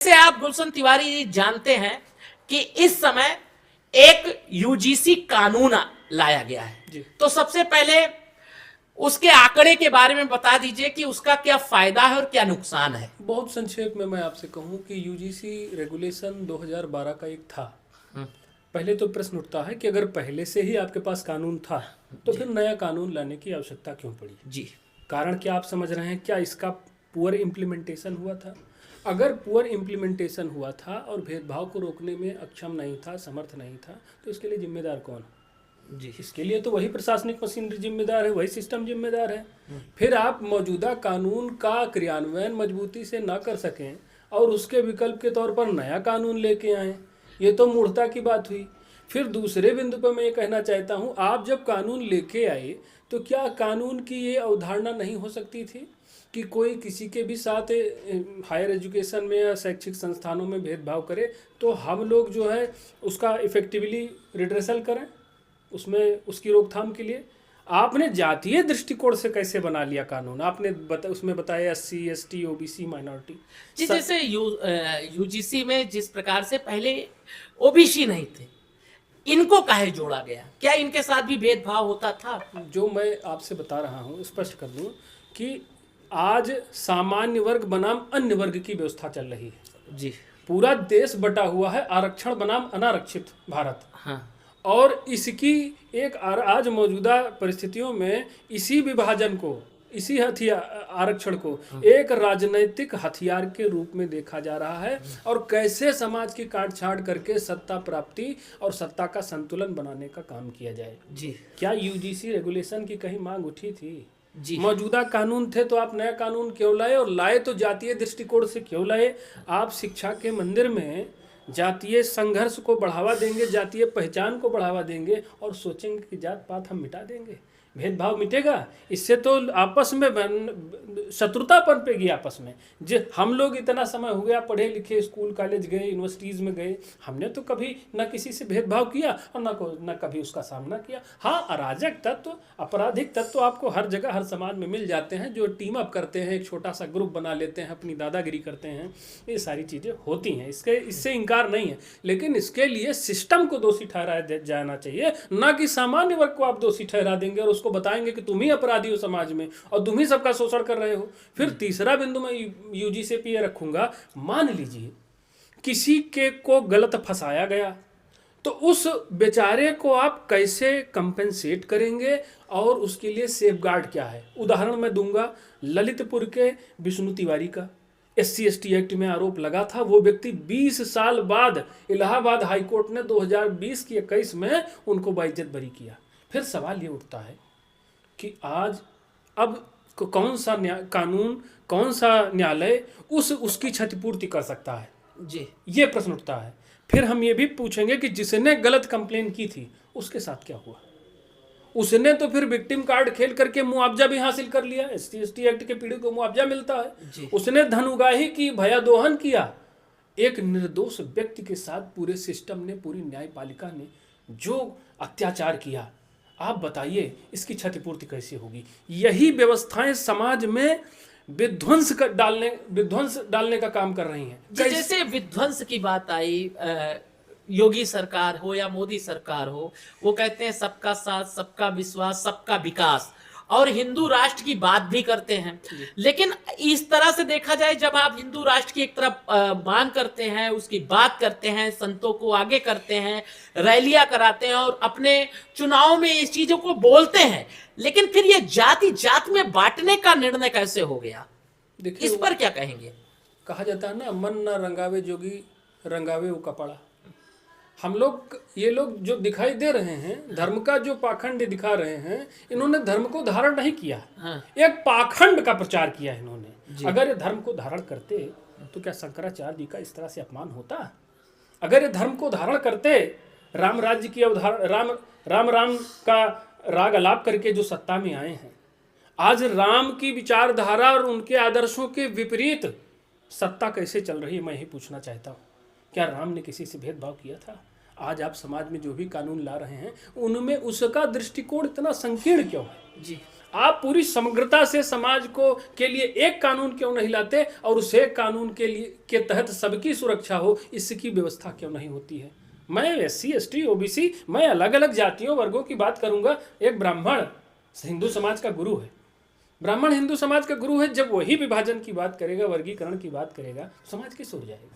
से आप गुलशन तिवारी जी जानते हैं कि इस समय एक यूजीसी कानून लाया गया है, तो सबसे पहले उसके आंकड़े के बारे में बता दीजिए कि उसका क्या फायदा है और क्या नुकसान है। बहुत संक्षेप में मैं आपसे कहूं कि यूजीसी रेगुलेशन 2012 का एक था। पहले तो प्रश्न उठता है कि अगर पहले से ही आपके पास कानून था तो फिर नया कानून लाने की आवश्यकता क्यों पड़ी। जी, कारण क्या आप समझ रहे हैं? क्या इसका पुअर इम्प्लीमेंटेशन हुआ था? अगर पुअर इम्प्लीमेंटेशन हुआ था और भेदभाव को रोकने में अक्षम नहीं था, समर्थ नहीं था, तो इसके लिए जिम्मेदार कौन? जी, इसके लिए तो वही प्रशासनिक मशीनरी जिम्मेदार है, वही सिस्टम जिम्मेदार है। फिर आप मौजूदा कानून का क्रियान्वयन मजबूती से ना कर सकें और उसके विकल्प के तौर पर नया कानून लेके आए, ये तो मूर्खता की बात हुई। फिर दूसरे बिंदु पर मैं ये कहना चाहता हूँ, आप जब कानून लेके आए तो क्या कानून की ये अवधारणा नहीं हो सकती थी कि कोई किसी के भी साथ हायर एजुकेशन में या शैक्षिक संस्थानों में भेदभाव करे तो हम लोग जो है उसका इफेक्टिवली रिड्रेसल करें, उसमें उसकी रोकथाम के लिए? आपने जातीय दृष्टिकोण से कैसे बना लिया कानून? आपने उसमें बताया SC ST OBC माइनॉरिटी। जी, जैसे यूजीसी में जिस प्रकार से पहले ओबीसी नहीं थे, इनको काहे जोड़ा गया? क्या इनके साथ भी भेदभाव होता था? जो मैं आपसे बता रहा हूँ स्पष्ट कर दूँ कि आज सामान्य वर्ग बनाम अन्य वर्ग की व्यवस्था चल रही है। जी, पूरा देश बटा हुआ है आरक्षण बनाम अनारक्षित भारत। हाँ, और इसकी एक आज मौजूदा परिस्थितियों में इसी विभाजन को, इसी हथियार आरक्षण को एक राजनैतिक हथियार के रूप में देखा जा रहा है और कैसे समाज की काट छाट करके सत्ता प्राप्ति और सत्ता का संतुलन बनाने का काम किया जाए। जी, क्या यूजीसी रेगुलेशन की कहीं मांग उठी थी? जी, मौजूदा कानून थे तो आप नया कानून क्यों लाए? और लाए तो जातीय दृष्टिकोण से क्यों लाए? आप शिक्षा के मंदिर में जातीय संघर्ष को बढ़ावा देंगे, जातीय पहचान को बढ़ावा देंगे और सोचेंगे कि जात पात हम मिटा देंगे, भेदभाव मिटेगा। इससे तो आपस में शत्रुता पनपेगी आपस में। जो हम लोग इतना समय हो गया पढ़े लिखे, स्कूल कॉलेज गए, यूनिवर्सिटीज़ में गए, हमने तो कभी न किसी से भेदभाव किया और न कभी उसका सामना किया। हाँ, अराजक तत्व, आपराधिक तत्व आपको हर जगह हर समाज में मिल जाते हैं, जो टीम अप करते हैं, एक छोटा सा ग्रुप बना लेते हैं, अपनी दादागिरी करते हैं। ये सारी चीज़ें होती हैं, इससे इनकार नहीं है, लेकिन इसके लिए सिस्टम को दोषी ठहराया जाना चाहिए, ना कि सामान्य वर्ग को आप दोषी ठहरा देंगे और उसको बताएंगे कि तुम ही अपराधी हो समाज में और तुम ही सबका शोषण कर रहे हो। फिर तीसरा बिंदु मैं यूजीसी पे ये रखूंगा, मान लीजिए किसी के को गलत फंसाया गया तो उस बेचारे को आप कैसे कंपेंसेट करेंगे और उसके लिए सेफगार्ड क्या है? उदाहरण मैं दूंगा ललितपुर के विष्णु तिवारी का। SC ST एक्ट में आरोप लगा था, वो व्यक्ति 20 साल बाद इलाहाबाद हाईकोर्ट ने 2020 की 21 में उनको बाइज्जत बरी किया। फिर सवाल ये उठता है कि आज अब कौन सा कानून, कौन सा न्यायालय उसकी क्षतिपूर्ति कर सकता है? जी, ये प्रश्न उठता है। फिर हम ये भी पूछेंगे कि जिसने गलत कंप्लेन की थी उसके साथ क्या हुआ? उसने तो फिर विक्टिम कार्ड खेल करके मुआवजा भी हासिल कर लिया, SC ST एक्ट के पीड़ित को मुआवजा मिलता है। उसने धन उगाही की, भयादोहन किया। एक निर्दोष व्यक्ति के साथ पूरे सिस्टम ने, पूरी न्यायपालिका ने जो अत्याचार किया, आप बताइए इसकी क्षतिपूर्ति कैसे होगी? यही व्यवस्थाएं समाज में विध्वंस डालने का काम कर रही हैं। जैसे विध्वंस की बात आई, योगी सरकार हो या मोदी सरकार हो, वो कहते हैं सबका साथ, सबका विश्वास, सबका विकास, और हिंदू राष्ट्र की बात भी करते हैं। लेकिन इस तरह से देखा जाए, जब आप हिंदू राष्ट्र की एक तरफ मांग करते हैं, उसकी बात करते हैं, संतों को आगे करते हैं, रैलियां कराते हैं और अपने चुनाव में इस चीजों को बोलते हैं, लेकिन फिर ये जाति जात में बांटने का निर्णय कैसे हो गया? देखिए, इस पर क्या कहेंगे? कहा जाता है ना, मन न रंगावे जोगी रंगावे वो कपड़ा। हम लोग, ये लोग जो दिखाई दे रहे हैं, धर्म का जो पाखंड दिखा रहे हैं, इन्होंने धर्म को धारण नहीं किया। हाँ। एक पाखंड का प्रचार किया इन्होंने। अगर ये धर्म को धारण करते तो क्या शंकराचार्य जी का इस तरह से अपमान होता? अगर ये धर्म को धारण करते, राम राज्य की अवधारणा, राम का राग अलाप करके जो सत्ता में आए हैं, आज राम की विचारधारा और उनके आदर्शों के विपरीत सत्ता कैसे चल रही है, मैं ही पूछना चाहता हूँ। क्या राम ने किसी से भेदभाव किया था? आज आप समाज में जो भी कानून ला रहे हैं उनमें उसका दृष्टिकोण इतना संकीर्ण क्यों है? जी, आप पूरी समग्रता से समाज को के लिए एक कानून क्यों नहीं लाते, और उस एक कानून के तहत सबकी सुरक्षा हो, इसकी व्यवस्था क्यों नहीं होती है। मैं SC ST OBC, मैं अलग अलग जातियों वर्गों की बात करूंगा। एक ब्राह्मण हिंदू समाज का गुरु है, ब्राह्मण हिंदू समाज का गुरु है, जब वही विभाजन की बात करेगा, वर्गीकरण की बात करेगा, समाज किस ओर जाएगा।